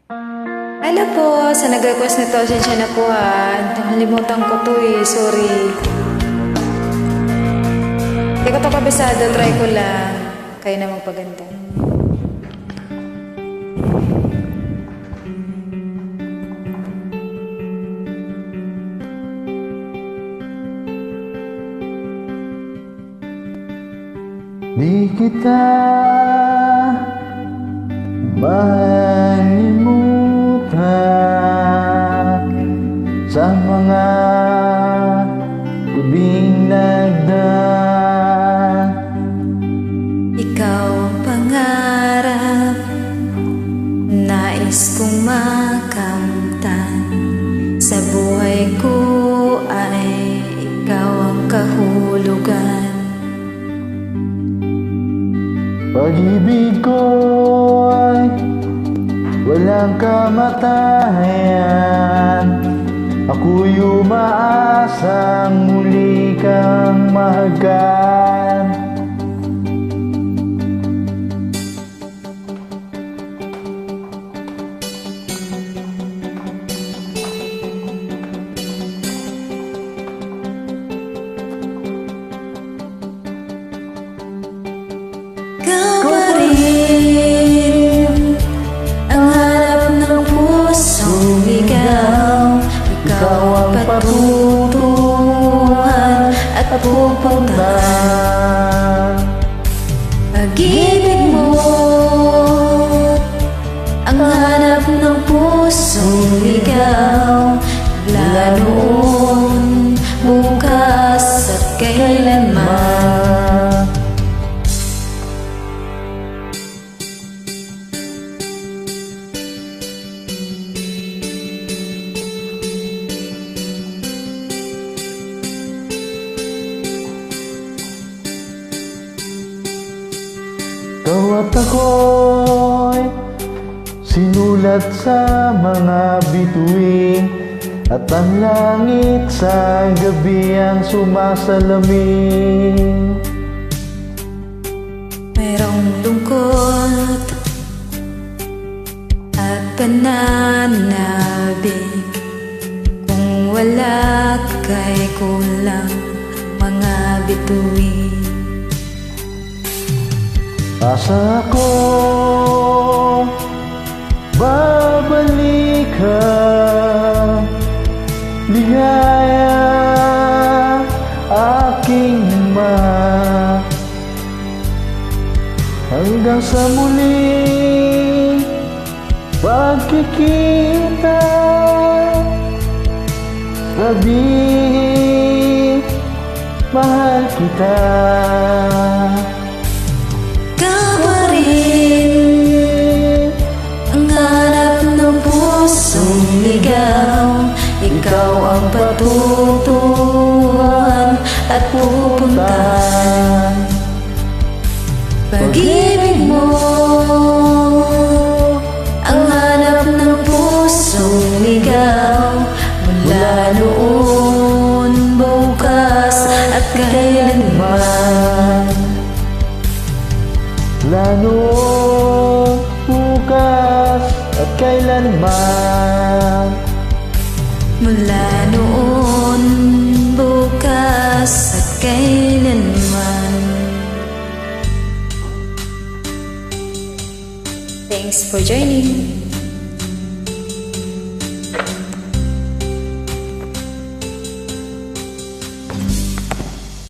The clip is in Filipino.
Hello po, sa nag-request nito, siya na po ha. Nakalimutan ko to sorry. Hindi ko to kabisado, try ko lang. Kayo na magpaganda. Di kita malimutan sa mga gabing nagdaan. Ikaw ang pangarap, nais kong makamtan. Sa buhay ko ay ikaw ang kahulugan. Pag-ibig ko ay walang kamatayan. Ako'y umaasang muli kang mahagan. Ikaw pa rin ang hanap ng pusong ligaw. Ikaw ang patutunguhan at pupuntahan. Pag-ibig mo ang hanap ng pusong ligaw. Mula noon, bukas at kailanman. Ikaw at ako'y sinulat sa mga bituin, at ang langit sa gabi ang sumasalamin. Mayroong lungkot at pananabig. Kung wala kay kulang mga bituin. Asa ko babalik ka, ligaya aking mahal. Hanggang sa muli pagkikita, sabihin mahal kita. Ikaw pa rin ang hanap ng pusong ligaw. Ikaw ang patutunguhan at pupuntahan. Pag-ibig mo ang hanap ng pusong ligaw. Mula noon, bukas at kailanman. Lalo bukas at kailanman. Mula noon, bukas at kailanman. Thanks for joining.